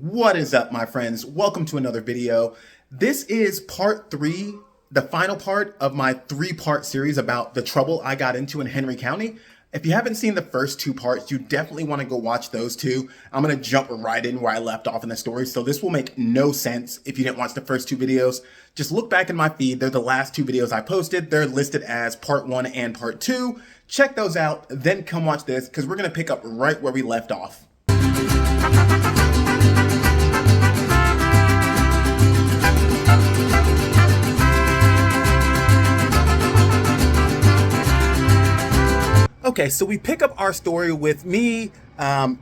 What is up, my friends? Welcome to another video. This is part 3, the final part of my 3-part series about the trouble I got into in Henry County. If you haven't seen the first 2 parts, you definitely want to go watch those 2. I'm going to jump right in where I left off in the story, so this will make no sense if you didn't watch the first 2 videos. Just look back in my feed. They're the last 2 videos I posted. They're listed as part 1 and part 2. Check those out, then come watch this, because we're going to pick up right where we left off. Okay, so we pick up our story with me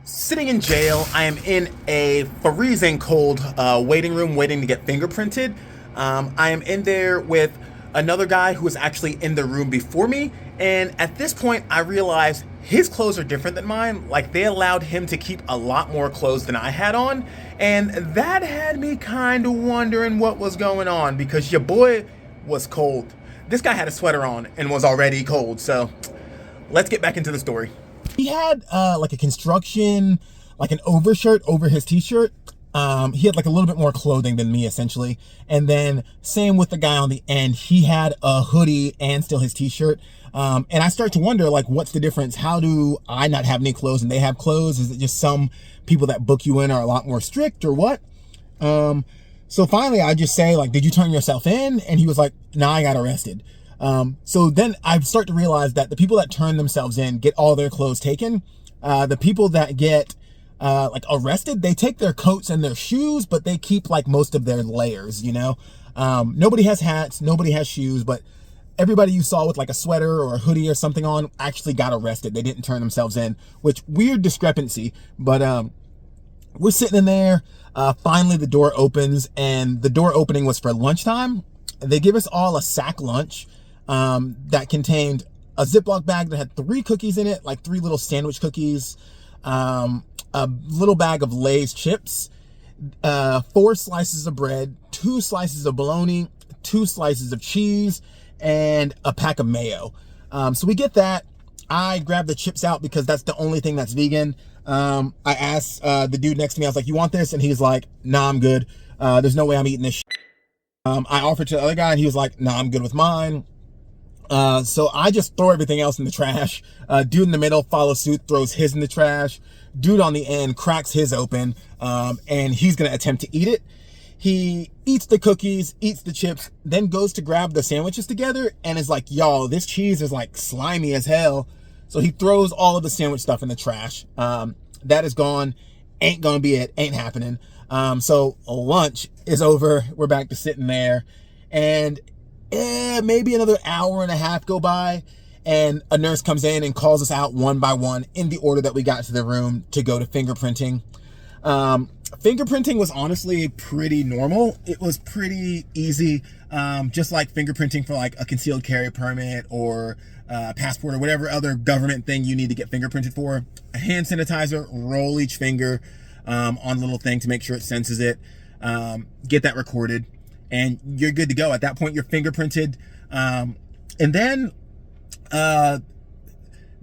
sitting in jail. I am in a freezing cold waiting room waiting to get fingerprinted. I am in there with another guy who was actually in the room before me. And at this point, I realized his clothes are different than mine. Like, they allowed him to keep a lot more clothes than I had on. And that had me kind of wondering what was going on, because your boy was cold. This guy had a sweater on and was already cold, so let's get back into the story. He had like a construction, like an overshirt over his t-shirt. He had like a little bit more clothing than me, essentially. And then same with the guy on the end. He had a hoodie and still his t-shirt. And I start to wonder, like, what's the difference? How do I not have any clothes and they have clothes? Is it just some people that book you in are a lot more strict or what? So finally I just say, like, did you turn yourself in? And he was like, nah, I got arrested. So then I start to realize that the people that turn themselves in get all their clothes taken. The people that get like arrested, they take their coats and their shoes, but they keep like most of their layers, you know. Nobody has hats, nobody has shoes, but everybody you saw with like a sweater or a hoodie or something on actually got arrested. They didn't turn themselves in, which weird discrepancy. But we're sitting in there. Finally the door opens, and the door opening was for lunchtime. They give us all a sack lunch that contained a Ziploc bag that had 3 cookies in it, like 3 little sandwich cookies, a little bag of Lay's chips, 4 slices of bread, 2 slices of bologna, 2 slices of cheese, and a pack of mayo. So we get that. I grab the chips out because that's the only thing that's vegan. I asked the dude next to me, I was like, you want this? And he's like, nah, I'm good. There's no way I'm eating this shit. I offered to the other guy and he was like, nah, I'm good with mine. So I just throw everything else in the trash. Dude in the middle follows suit, throws his in the trash. Dude on the end cracks his open, and he's gonna attempt to eat it. He eats the cookies, eats the chips, then goes to grab the sandwiches together and is like, y'all, this cheese is like slimy as hell. So he throws all of the sandwich stuff in the trash. That is gone. Ain't gonna be it. Ain't happening. So lunch is over. We're back to sitting there, and maybe another hour and a half go by, and a nurse comes in and calls us out one by one in the order that we got to the room to go to fingerprinting. Fingerprinting was honestly pretty normal. It was pretty easy, just like fingerprinting for like a concealed carry permit or passport or whatever other government thing you need to get fingerprinted for. A hand sanitizer, roll each finger on a little thing to make sure it senses it, get that recorded, and you're good to go. At that point, you're fingerprinted. And then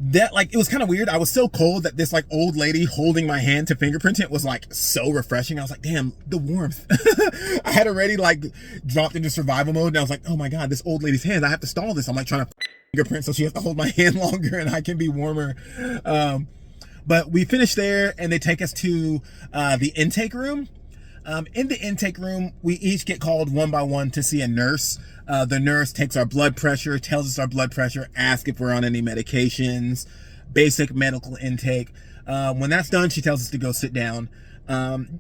that, like, it was kind of weird. I was so cold that this like old lady holding my hand to fingerprint it was like so refreshing. I was like, damn, the warmth. I had already like dropped into survival mode, and I was like, oh my God, this old lady's hand, I have to stall this. I'm like trying to fingerprint so she has to hold my hand longer and I can be warmer. But we finished there, and they take us to the intake room. In the intake room, we each get called one by one to see a nurse. The nurse takes our blood pressure, tells us our blood pressure, asks if we're on any medications, basic medical intake. When that's done, she tells us to go sit down.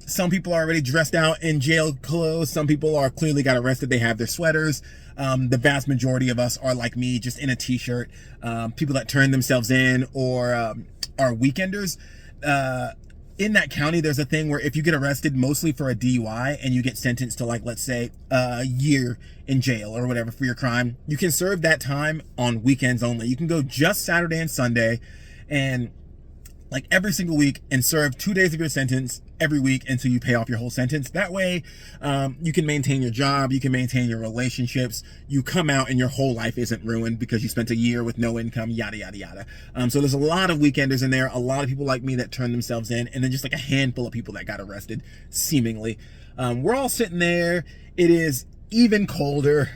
Some people are already dressed out in jail clothes. Some people are clearly got arrested. They have their sweaters. The vast majority of us are like me, just in a t-shirt. People that turn themselves in or are weekenders. In that county, there's a thing where if you get arrested mostly for a DUI and you get sentenced to, like, let's say a year in jail or whatever for your crime, you can serve that time on weekends only. You can go just Saturday and Sunday and like every single week and serve 2 days of your sentence every week until you pay off your whole sentence. That way, you can maintain your job, you can maintain your relationships, you come out and your whole life isn't ruined because you spent a year with no income, yada, yada, yada. So there's a lot of weekenders in there, a lot of people like me that turned themselves in, and then just like a handful of people that got arrested, seemingly. We're all sitting there. It is even colder.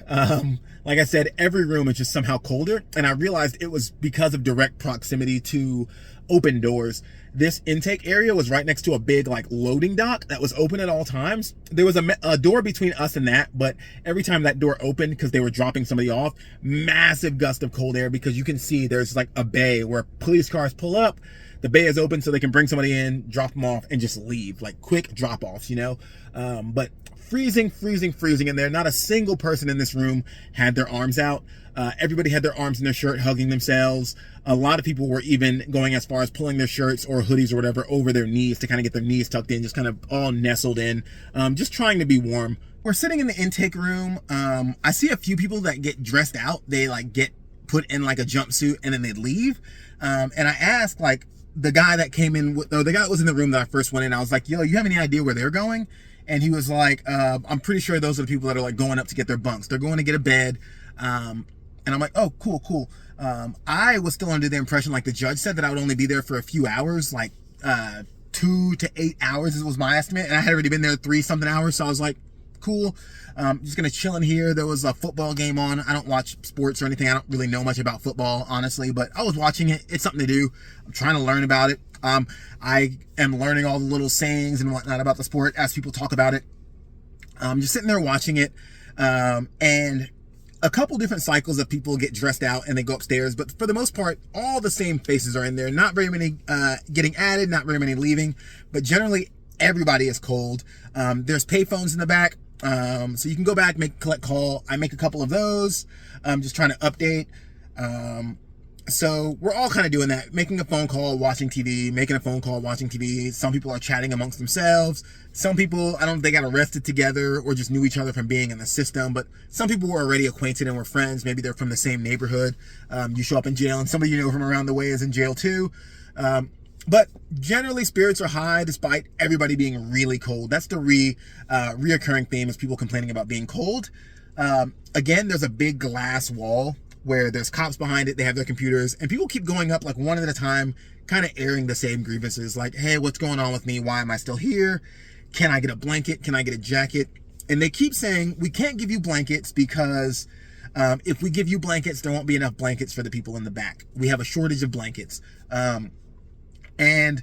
Like I said, every room is just somehow colder. And I realized it was because of direct proximity to open doors. This intake area was right next to a big like loading dock that was open at all times. There was a door between us and that, but every time that door opened, because they were dropping somebody off, massive gust of cold air, because you can see there's like a bay where police cars pull up. The bay is open so they can bring somebody in, drop them off, and just leave, like quick drop-offs, you know? But freezing in there. Not a single person in this room had their arms out. Everybody had their arms in their shirt, hugging themselves. A lot of people were even going as far as pulling their shirts or hoodies or whatever over their knees to kind of get their knees tucked in, just kind of all nestled in, just trying to be warm. We're sitting in the intake room. I see a few people that get dressed out. They like get put in like a jumpsuit and then they leave. And I asked like the guy that came in, the guy that was in the room that I first went in, I was like, yo, you have any idea where they're going? And he was like, I'm pretty sure those are the people that are like going up to get their bunks. They're going to get a bed. And I'm like, oh, cool. I was still under the impression, like the judge said, that I would only be there for a few hours, like 2 to 8 hours was my estimate. And I had already been there 3-something hours. So I was like, cool. Just gonna chill in here. There was a football game on. I don't watch sports or anything. I don't really know much about football, honestly, but I was watching it. It's something to do. I'm trying to learn about it. I am learning all the little sayings and whatnot about the sport as people talk about it. Just sitting there watching it. And a couple different cycles of people get dressed out and they go upstairs, but for the most part, all the same faces are in there. Not very many getting added, not very many leaving, but generally everybody is cold. There's payphones in the back. So you can go back, collect call. I make a couple of those. Just trying to update. So we're all kind of doing that, making a phone call, watching TV, making a phone call, watching TV. Some people are chatting amongst themselves. Some people, I don't know if they got arrested together or just knew each other from being in the system, but some people were already acquainted and were friends. Maybe they're from the same neighborhood. You show up in jail and somebody you know from around the way is in jail too. But generally spirits are high despite everybody being really cold. That's the reoccurring theme, is people complaining about being cold. Again, there's a big glass wall where there's cops behind it. They have their computers and people keep going up like one at a time, kind of airing the same grievances. Like, hey, what's going on with me? Why am I still here? Can I get a blanket? Can I get a jacket? And they keep saying, we can't give you blankets because if we give you blankets, there won't be enough blankets for the people in the back. We have a shortage of blankets. And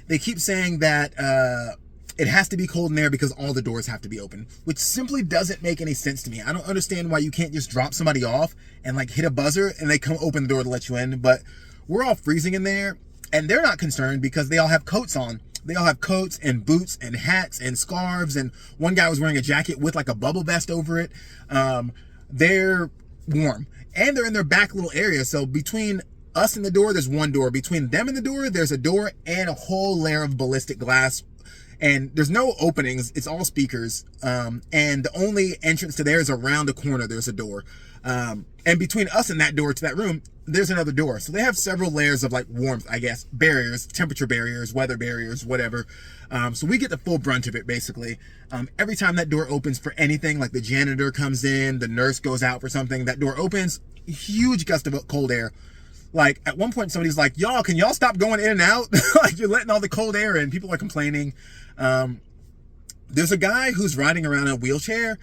they keep saying that it has to be cold in there because all the doors have to be open, which simply doesn't make any sense to me. I don't understand why you can't just drop somebody off and like hit a buzzer and they come open the door to let you in. But we're all freezing in there and they're not concerned because they all have coats on. They all have coats and boots and hats and scarves. And one guy was wearing a jacket with like a bubble vest over it. They're warm and they're in their back little area. So between us and the door, there's one door. Between them and the door, there's a door and a whole layer of ballistic glass. And there's no openings. It's all speakers. And the only entrance to there is around the corner. There's a door. And between us and that door to that room, there's another door. So they have several layers of like warmth, I guess, barriers, temperature barriers, weather barriers, whatever. So we get the full brunt of it, basically. Every time that door opens for anything, like the janitor comes in, the nurse goes out for something, that door opens, huge gust of cold air. Like at one point somebody's like, y'all, can y'all stop going in and out? Like you're letting all the cold air in. People are complaining. There's a guy who's riding around in a wheelchair.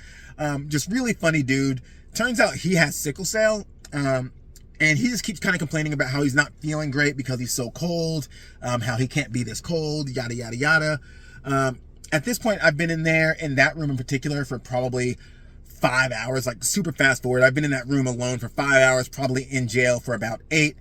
Just really funny dude. Turns out he has sickle cell. And he just keeps kind of complaining about how he's not feeling great because he's so cold. How he can't be this cold, yada, yada, yada. At this point, I've been in there in that room in particular for probably 5 hours, like super fast forward. I've been in that room alone for 5 hours, probably in jail for about 8.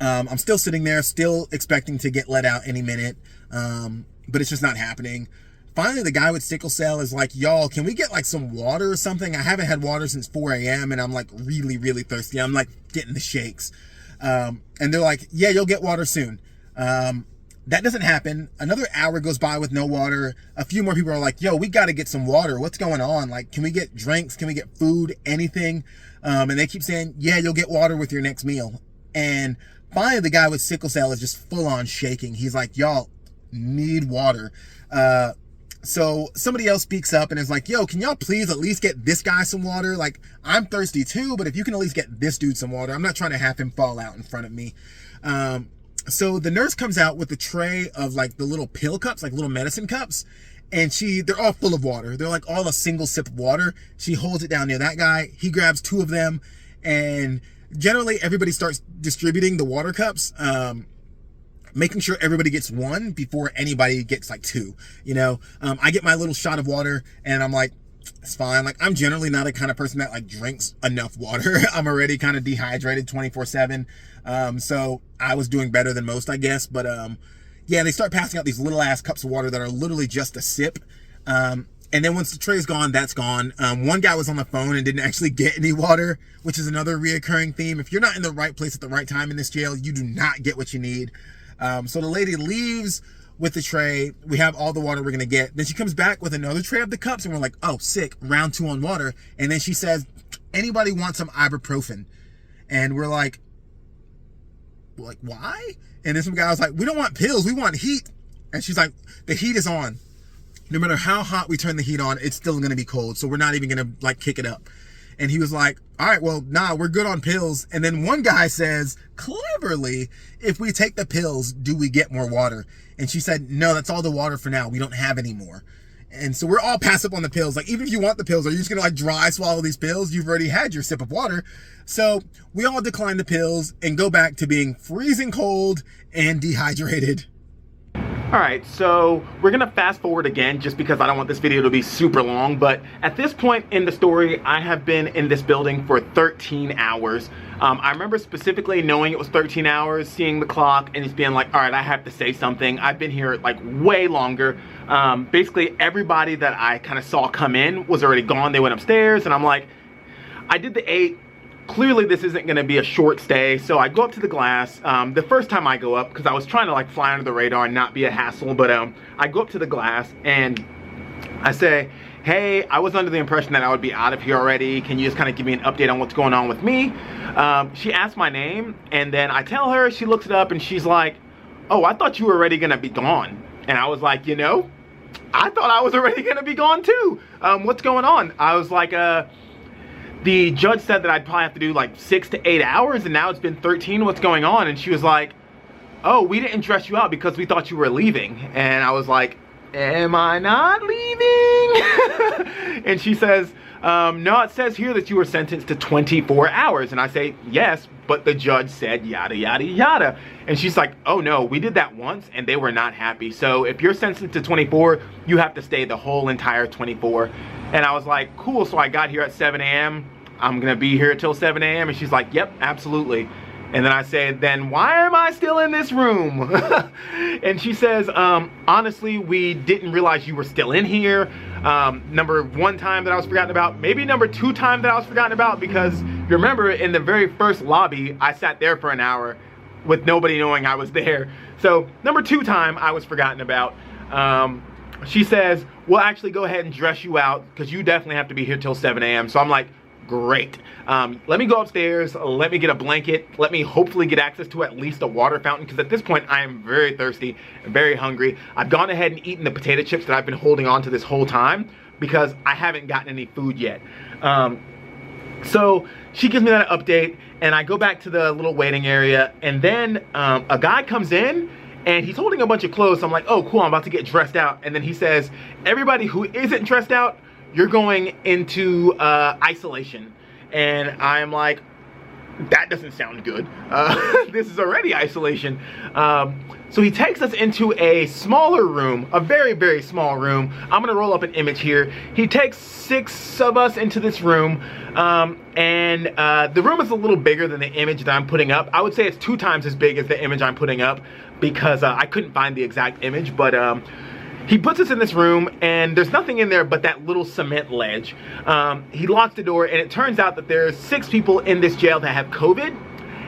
I'm still sitting there, still expecting to get let out any minute. But it's just not happening. Finally, the guy with sickle cell is like, y'all, can we get like some water or something? I haven't had water since 4 a.m. and I'm like really, really thirsty. I'm like getting the shakes. And they're like, yeah, you'll get water soon. That doesn't happen. Another hour goes by with no water. A few more people are like, yo, we got to get some water. What's going on? Like, can we get drinks? Can we get food? Anything? And they keep saying, yeah, you'll get water with your next meal. And finally, the guy with sickle cell is just full on shaking. He's like, y'all, need water. So somebody else speaks up and is like, yo, can y'all please at least get this guy some water? Like, I'm thirsty too, but if you can at least get this dude some water, I'm not trying to have him fall out in front of me. So the nurse comes out with a tray of like the little pill cups, like little medicine cups. And they're all full of water. They're like all a single sip of water. She holds it down near that guy. He grabs 2 of them. And generally everybody starts distributing the water cups, making sure everybody gets 1 before anybody gets like 2, you know? I get my little shot of water and I'm like, it's fine. Like, I'm generally not a kind of person that like drinks enough water. I'm already kind of dehydrated 24/7. So I was doing better than most, I guess. But, yeah, they start passing out these little ass cups of water that are literally just a sip. And then once the tray's gone, that's gone. One guy was on the phone and didn't actually get any water, which is another reoccurring theme. If you're not in the right place at the right time in this jail, you do not get what you need. So the lady leaves with the tray. We have all the water we're going to get. Then she comes back with another tray of the cups and we're like, oh, sick, round 2 on water. And then she says, anybody want some ibuprofen? And we're like, why? And then some guy was like, we don't want pills, we want heat. And she's like, the heat is on. No matter how hot we turn the heat on, it's still gonna be cold. So we're not even gonna like kick it up. And he was like, all right, well, nah, we're good on pills. And then one guy says, cleverly, if we take the pills, do we get more water? And she said, no, that's all the water for now. We don't have any more. And so we're all pass up on the pills. Like, even if you want the pills, are you just gonna like dry swallow these pills? You've already had your sip of water. So we all decline the pills and go back to being freezing cold and dehydrated. All right, so we're gonna fast forward again just because I don't want this video to be super long, but at this point in the story, I have been in this building for 13 hours. I remember specifically knowing it was 13 hours, seeing the clock, and just being like, all right, I have to say something. I've been here like way longer. Basically, everybody that I kind of saw come in was already gone. They went upstairs, and I'm like, I did the 8. Clearly this isn't gonna be a short stay, so I go up to the glass. The first time I go up, because I was trying to like fly under the radar and not be a hassle, but I go up to the glass and I say, hey, I was under the impression that I would be out of here already. Can you just kind of give me an update on what's going on with me? She asked my name, and then I tell her, she looks it up and she's like, oh, I thought you were already gonna be gone. And I was like, you know, I thought I was already gonna be gone too. What's going on? I was like, the judge said that I'd probably have to do like 6 to 8 hours, and now it's been 13. What's going on? And she was like, oh, we didn't dress you out because we thought you were leaving. And I was like, am I not leaving? And she says, no, it says here that you were sentenced to 24 hours. And I say, yes, but the judge said yada, yada, yada. And she's like, oh no, we did that once and they were not happy. So if you're sentenced to 24, you have to stay the whole entire 24. And I was like, cool. So I got here at 7 a.m. I'm gonna be here till 7 a.m. And she's like, yep, absolutely. And then I said, then why am I still in this room? And she says, honestly, we didn't realize you were still in here. Number 1 time that I was forgotten about, maybe number 2 time that I was forgotten about, because you remember in the very first lobby, I sat there for an hour with nobody knowing I was there. So number 2 time I was forgotten about. She says, we'll actually go ahead and dress you out because you definitely have to be here till 7 a.m. So I'm like, great. Let me go upstairs, let me get a blanket, let me hopefully get access to at least a water fountain, because at this point I am very thirsty and very hungry. I've gone ahead and eaten the potato chips that I've been holding on to this whole time because I haven't gotten any food yet. So she gives me that update and I go back to the little waiting area, and then a guy comes in and he's holding a bunch of clothes. So I'm like, oh cool, I'm about to get dressed out. And then he says, everybody who isn't dressed out, you're going into isolation. And I'm like, that doesn't sound good. This is already isolation. So he takes us into a smaller room, a very, very small room. I'm gonna roll up an image here. He takes 6 of us into this room. And the room is a little bigger than the image that I'm putting up. I would say it's 2 times as big as the image I'm putting up because I couldn't find the exact image, but he puts us in this room and there's nothing in there but that little cement ledge. He locks the door, and it turns out that there's 6 people in this jail that have COVID,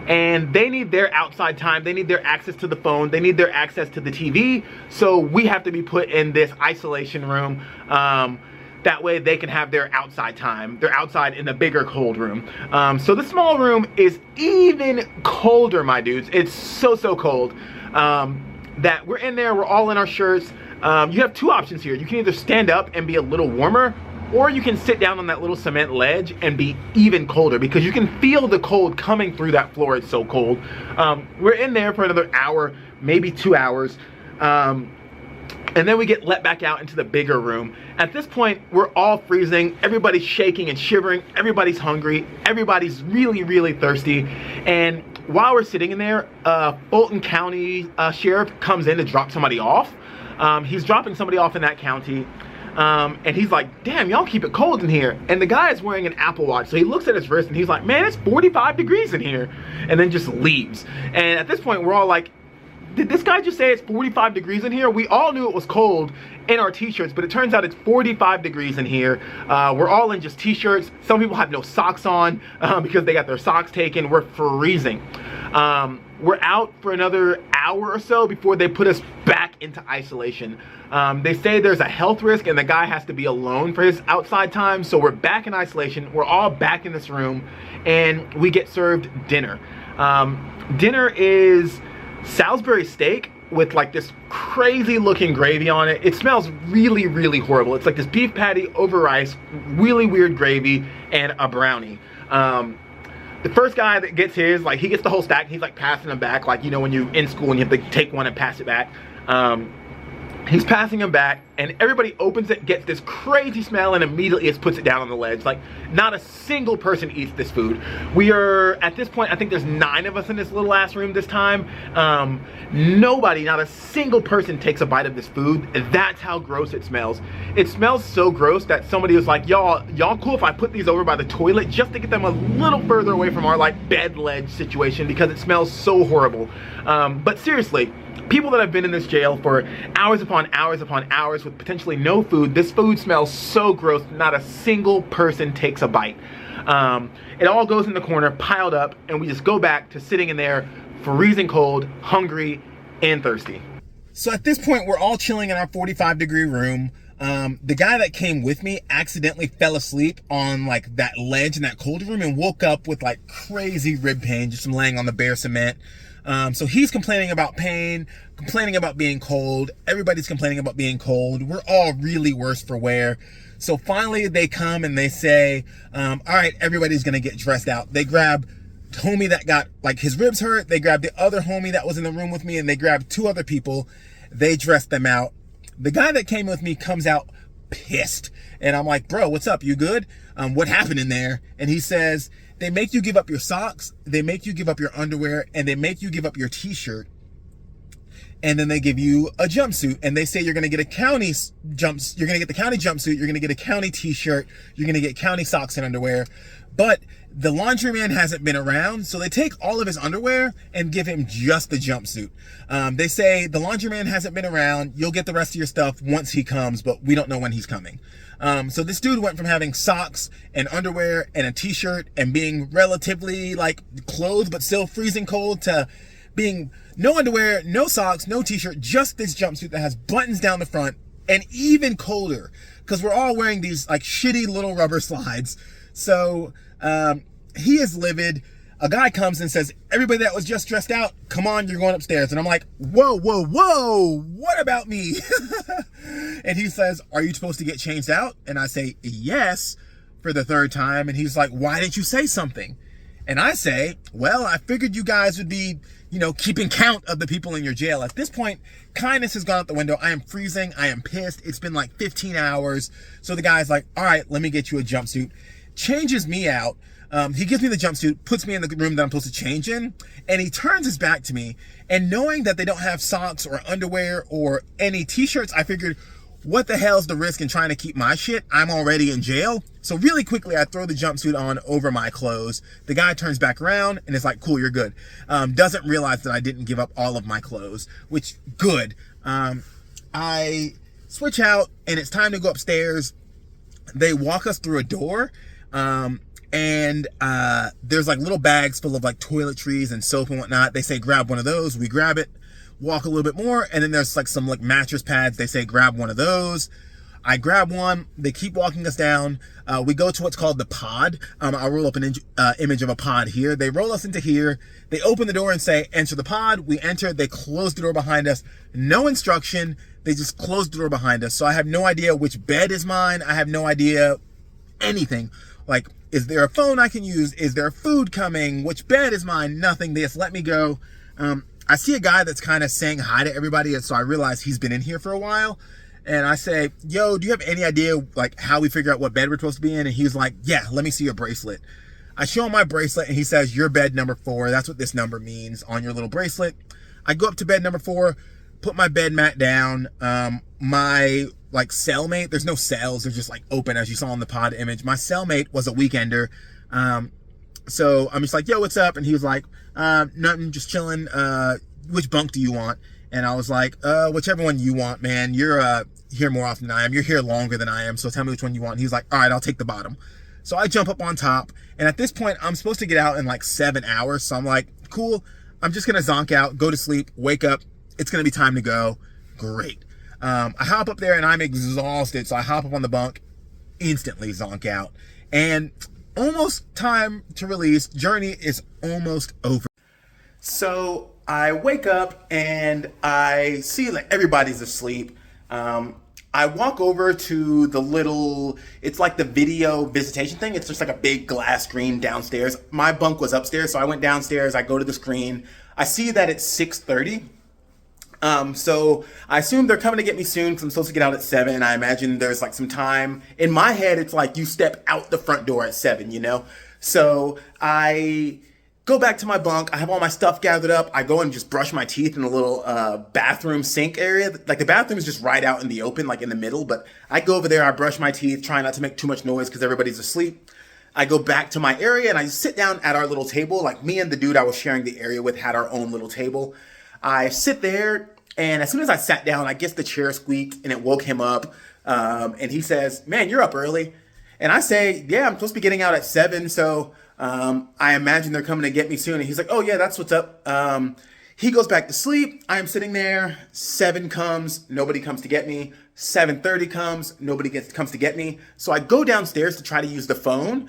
and they need their outside time, they need their access to the phone, they need their access to the TV, so we have to be put in this isolation room. That way they can have their outside time. They're outside in the bigger cold room. So the small room is even colder, my dudes. It's so, so cold. that we're in there, we're all in our shirts. You have two options here. You can either stand up and be a little warmer, or you can sit down on that little cement ledge and be even colder, because you can feel the cold coming through that floor. It's so cold. We're in there for another hour, maybe 2 hours. And then we get let back out into the bigger room. At this point, we're all freezing. Everybody's shaking and shivering. Everybody's hungry. Everybody's really, really thirsty. And while we're sitting in there, Fulton County Sheriff comes in to drop somebody off. He's dropping somebody off in that county. And he's like, damn, y'all keep it cold in here. And the guy is wearing an Apple Watch. So he looks at his wrist and he's like, man, it's 45 degrees in here. And then just leaves. And at this point, we're all like, did this guy just say it's 45 degrees in here? We all knew it was cold in our t-shirts, but it turns out it's 45 degrees in here. We're all in just t-shirts. Some people have no socks on because they got their socks taken. We're freezing. We're out for another hour or so before they put us back into isolation. They say there's a health risk and the guy has to be alone for his outside time. So we're back in isolation. We're all back in this room and we get served dinner. Dinner is Salisbury steak with like this crazy looking gravy on it. It smells really, really horrible. It's like this beef patty over rice, really weird gravy, and a brownie. The first guy that gets his, like, he gets the whole stack. He's like passing them back, like, you know, when you're in school and you have to take one and pass it back. He's passing them back, and everybody opens it, gets this crazy smell, and immediately just puts it down on the ledge. Like, not a single person eats this food. We are, at this point, I think there's 9 of us in this little ass room this time. Nobody, not a single person takes a bite of this food. That's how gross it smells. It smells so gross that somebody was like, y'all cool if I put these over by the toilet just to get them a little further away from our, like, bed ledge situation, because it smells so horrible. But seriously, people that have been in this jail for hours upon hours upon hours with potentially no food, this food smells so gross, not a single person takes a bite. It all goes in the corner, piled up, and we just go back to sitting in there, freezing cold, hungry, and thirsty. So at this point, we're all chilling in our 45-degree room. The guy that came with me accidentally fell asleep on like that ledge in that cold room and woke up with like crazy rib pain just from laying on the bare cement. So he's complaining about pain, complaining about being cold. Everybody's complaining about being cold. We're all really worse for wear. So finally they come and they say, all right, everybody's going to get dressed out. They grab homie that got like his ribs hurt. They grabbed the other homie that was in the room with me, and they grabbed 2 other people. They dressed them out. The guy that came with me comes out pissed. And I'm like, bro, what's up? You good? What happened in there? And he says, they make you give up your socks, they make you give up your underwear, and they make you give up your t-shirt. And then they give you a jumpsuit, and they say you're going to get a county you're going to get the county jumpsuit, you're going to get a county t-shirt, you're going to get county socks and underwear. But the laundryman hasn't been around, so they take all of his underwear and give him just the jumpsuit. They say the laundryman hasn't been around, you'll get the rest of your stuff once he comes, but we don't know when he's coming. So this dude went from having socks and underwear and a t-shirt and being relatively like clothed but still freezing cold to being no underwear, no socks, no t-shirt, just this jumpsuit that has buttons down the front, and even colder because we're all wearing these like shitty little rubber slides. So he is livid. A guy comes and says, everybody that was just dressed out, come on, you're going upstairs. And I'm like, whoa, whoa, whoa, what about me? And he says, are you supposed to get changed out? And I say, yes, for the 3rd time. And he's like, why didn't you say something? And I say, well, I figured you guys would be, you know, keeping count of the people in your jail. At this point, kindness has gone out the window. I am freezing. I am pissed. It's been like 15 hours. So the guy's like, all right, let me get you a jumpsuit. Changes me out. He gives me the jumpsuit, puts me in the room that I'm supposed to change in, and he turns his back to me. And knowing that they don't have socks or underwear or any t-shirts, I figured, what the hell's the risk in trying to keep my shit? I'm already in jail. So really quickly, I throw the jumpsuit on over my clothes. The guy turns back around and is like, cool, you're good. Doesn't realize that I didn't give up all of my clothes, which, good. I switch out and it's time to go upstairs. They walk us through a door. And there's like little bags full of like toiletries and soap and whatnot. They say, grab one of those. We grab it, walk a little bit more. And then there's like some like mattress pads. They say, grab one of those. I grab one. They keep walking us down. We go to what's called the pod. I'll roll up an image of a pod here. They roll us into here. They open the door and say, enter the pod. We enter. They close the door behind us. No instruction. They just close the door behind us. So I have no idea which bed is mine. I have no idea anything. Like, is there a phone I can use? Is there food coming? Which bed is mine? Nothing. They just let me go. I see a guy that's kind of saying hi to everybody. And so I realize he's been in here for a while. And I say, yo, do you have any idea like how we figure out what bed we're supposed to be in? And he's like, yeah, let me see your bracelet. I show him my bracelet and he says, you're bed number 4. That's what this number means on your little bracelet. I go up to bed number 4, put my bed mat down. My like cellmate, there's no cells. They're just like open as you saw in the pod image. My cellmate was a weekender. So I'm just like, yo, what's up? And he was like, nothing, just chilling. Which bunk do you want? And I was like, whichever one you want, man. You're here more often than I am. You're here longer than I am. So tell me which one you want. And he's like, all right, I'll take the bottom. So I jump up on top. And at this point, I'm supposed to get out in like 7 hours. So I'm like, cool. I'm just going to zonk out, go to sleep, wake up. It's going to be time to go. Great. I hop up there and I'm exhausted. So I hop up on the bunk, instantly zonk out. And almost time to release. Journey is almost over. So I wake up and I see like everybody's asleep. I walk over to the little, it's like the video visitation thing. It's just like a big glass screen downstairs. My bunk was upstairs, so I went downstairs. I go to the screen. I see that it's 6:30. So I assume they're coming to get me soon because I'm supposed to get out at 7. I imagine there's like some time. In my head, it's like you step out the front door at 7, you know? So I go back to my bunk. I have all my stuff gathered up. I go and just brush my teeth in a little bathroom sink area. Like the bathroom is just right out in the open, like in the middle. But I go over there, I brush my teeth, try not to make too much noise because everybody's asleep. I go back to my area and I sit down at our little table. Like me and the dude I was sharing the area with had our own little table. I sit there and as soon as I sat down, I guess the chair squeaked and it woke him up. And he says, man, you're up early. And I say, yeah, I'm supposed to be getting out at 7. So I imagine they're coming to get me soon. And he's like, oh yeah, that's what's up. He goes back to sleep. I am sitting there. 7 comes. Nobody comes to get me. 7:30 comes. Nobody comes to get me. So I go downstairs to try to use the phone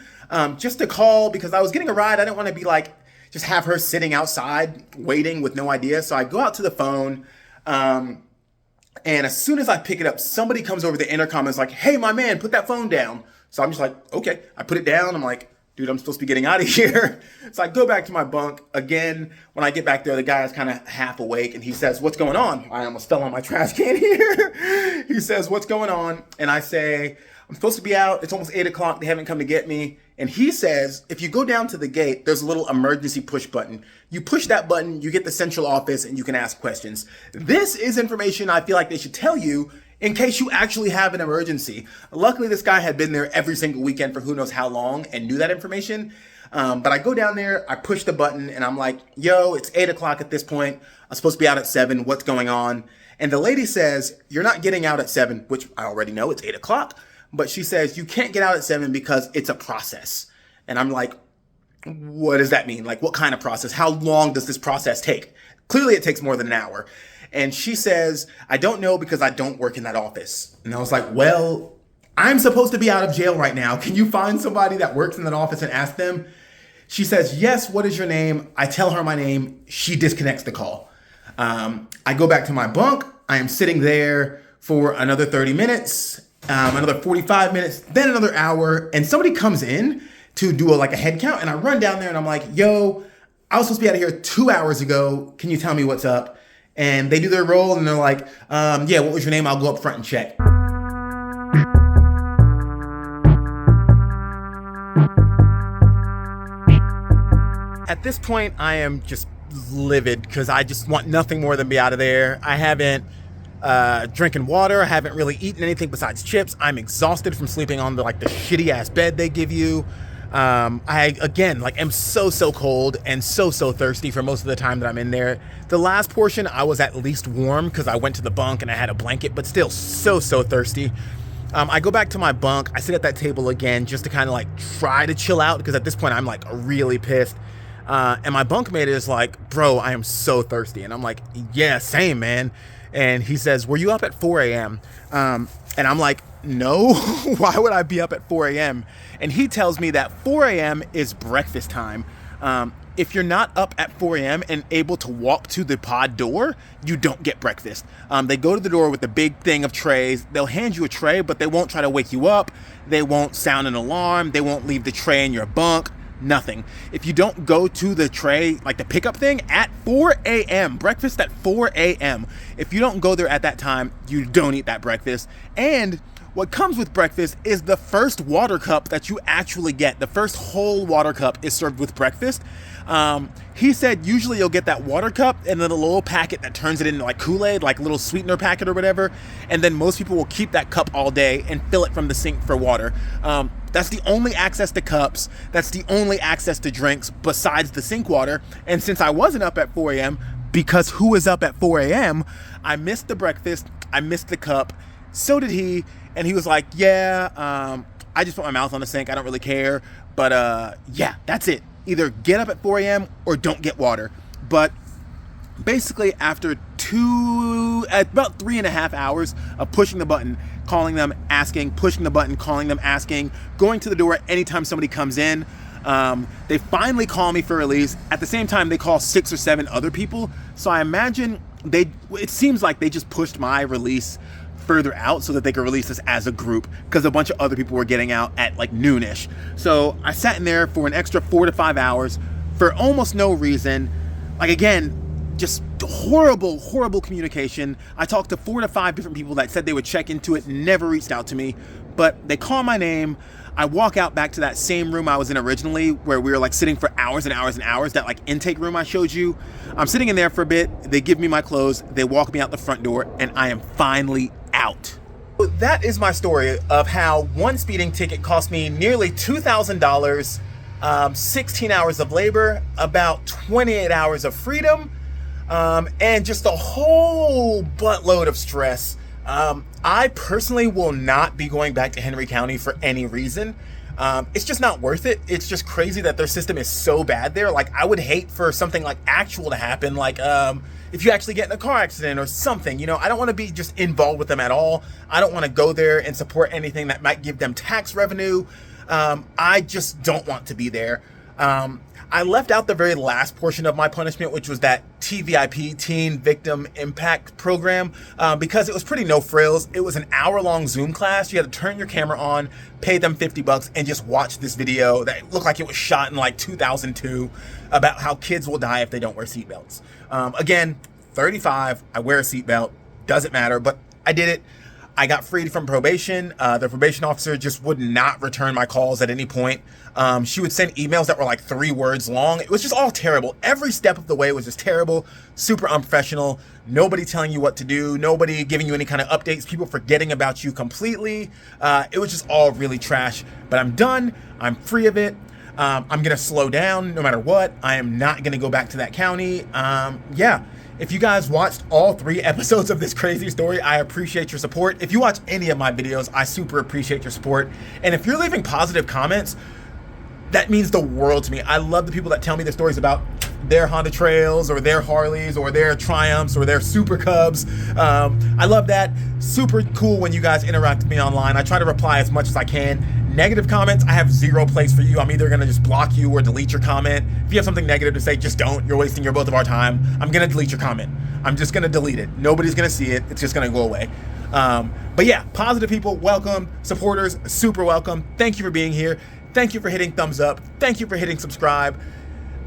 just to call because I was getting a ride. I didn't want to be like, just have her sitting outside waiting with no idea. So I go out to the phone. And as soon as I pick it up, somebody comes over the intercom and is like, hey, my man, put that phone down. So I'm just like, okay. I put it down. I'm like, dude, I'm supposed to be getting out of here. So I go back to my bunk. Again, when I get back there, the guy is kind of half awake and he says, what's going on? I almost fell on my trash can here. He says, what's going on? And I say, I'm supposed to be out. It's almost 8 o'clock. They haven't come to get me. And he says, if you go down to the gate, there's a little emergency push button. You push that button, you get the central office and you can ask questions. This is information I feel like they should tell you in case you actually have an emergency. Luckily, this guy had been there every single weekend for who knows how long and knew that information. But I go down there, I push the button and I'm like, yo, it's 8 o'clock at this point. I'm supposed to be out at 7. What's going on? And the lady says, you're not getting out at 7, which I already know it's 8 o'clock. But she says, you can't get out at 7 because it's a process. And I'm like, what does that mean? Like, what kind of process? How long does this process take? Clearly, it takes more than an hour. And she says, I don't know because I don't work in that office. And I was like, well, I'm supposed to be out of jail right now. Can you find somebody that works in that office and ask them? She says, yes, what is your name? I tell her my name. She disconnects the call. I go back to my bunk. I am sitting there for another 30 minutes. Another 45 minutes, then another hour, and somebody comes in to do a head count, and I run down there and I'm like, yo, I was supposed to be out of here 2 hours ago. Can you tell me what's up? And they do their roll and they're like, yeah, what was your name? I'll go up front and check. At this point, I am just livid because I just want nothing more than be out of there. I haven't drinking water. I haven't really eaten anything besides chips. I'm exhausted from sleeping on the shitty ass bed they give you. I again am so cold and so thirsty for most of the time that I'm in there. The last portion I was at least warm because I went to the bunk and I had a blanket, but still so thirsty. I go back to my bunk. I sit at that table again just to kind of try to chill out because at this point I'm really pissed. And my bunkmate is like, bro, I am so thirsty. And I'm like, yeah, same, man. And he says, were you up at 4 a.m.? And I'm like, no, why would I be up at 4 a.m.? And he tells me that 4 a.m. is breakfast time. If you're not up at 4 a.m. and able to walk to the pod door, you don't get breakfast. They go to the door with a big thing of trays. They'll hand you a tray, but they won't try to wake you up. They won't sound an alarm. They won't leave the tray in your bunk. Nothing. If you don't go to the tray, like the pickup thing, at 4 a.m., breakfast at 4 a.m., if you don't go there at that time, you don't eat that breakfast. And what comes with breakfast is the first water cup that you actually get. The first whole water cup is served with breakfast. He said usually you'll get that water cup and then a little packet that turns it into like Kool-Aid, like a little sweetener packet or whatever. And then most people will keep that cup all day and fill it from the sink for water. That's the only access to cups. That's the only access to drinks besides the sink water. And since I wasn't up at 4 a.m., because who was up at 4 a.m., I missed the breakfast. I missed the cup. So did he. And he was like, yeah, I just put my mouth on the sink. I don't really care. But yeah, that's it. Either get up at 4 a.m. or don't get water. But basically after about 3.5 hours of pushing the button, calling them, asking, pushing the button, calling them, asking, going to the door anytime somebody comes in, they finally call me for release. At the same time, they call 6 or 7 other people. So I imagine it seems like they just pushed my release further out so that they could release us as a group because a bunch of other people were getting out at like noonish. So I sat in there for an extra 4 to 5 hours for almost no reason. Like, again, just horrible communication. I talked to 4 to 5 different people that said they would check into it, never reached out to me, but they call my name. I walk out back to that same room I was in originally where we were like sitting for hours and hours and hours, that like intake room I showed you. I'm sitting in there for a bit. They give me my clothes. They walk me out the front door and I am finally out. So that is my story of how one speeding ticket cost me nearly $2,000, 16 hours of labor, about 28 hours of freedom, and just a whole buttload of stress. I personally will not be going back to Henry County for any reason. It's just not worth it. It's just crazy that their system is so bad there. Like, I would hate for something like actual to happen, like if you actually get in a car accident or something, you know, I don't want to be just involved with them at all. I don't want to go there and support anything that might give them tax revenue. I just don't want to be there. I left out the very last portion of my punishment, which was that TVIP, Teen Victim Impact Program, because it was pretty no frills. It was an hour-long Zoom class. You had to turn your camera on, pay them $50, and just watch this video that looked like it was shot in like 2002 about how kids will die if they don't wear seatbelts. Again, 35, I wear a seatbelt, doesn't matter, but I did it. I got freed from probation. The probation officer just would not return my calls at any point. She would send emails that were like 3 words long. It was just all terrible. Every step of the way was just terrible, super unprofessional. Nobody telling you what to do. Nobody giving you any kind of updates. People forgetting about you completely. It was just all really trash. But I'm done. I'm free of it. I'm going to slow down no matter what. I am not going to go back to that county. Yeah. If you guys watched all 3 episodes of this crazy story, I appreciate your support. If you watch any of my videos, I super appreciate your support. And if you're leaving positive comments, that means the world to me. I love the people that tell me their stories about their Honda Trails or their Harleys or their Triumphs or their Super Cubs. I love that. Super cool when you guys interact with me online. I try to reply as much as I can. Negative comments, I have 0 place for you. I'm either gonna just block you or delete your comment. If you have something negative to say, just don't. You're wasting both of our time. I'm gonna delete your comment. I'm just gonna delete it. Nobody's gonna see it. It's just gonna go away. But yeah, positive people, welcome. Supporters, super welcome. Thank you for being here. Thank you for hitting thumbs up. Thank you for hitting subscribe.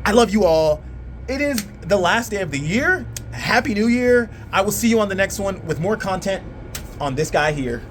I love you all. It is the last day of the year. Happy New Year. I will see you on the next one with more content on this guy here.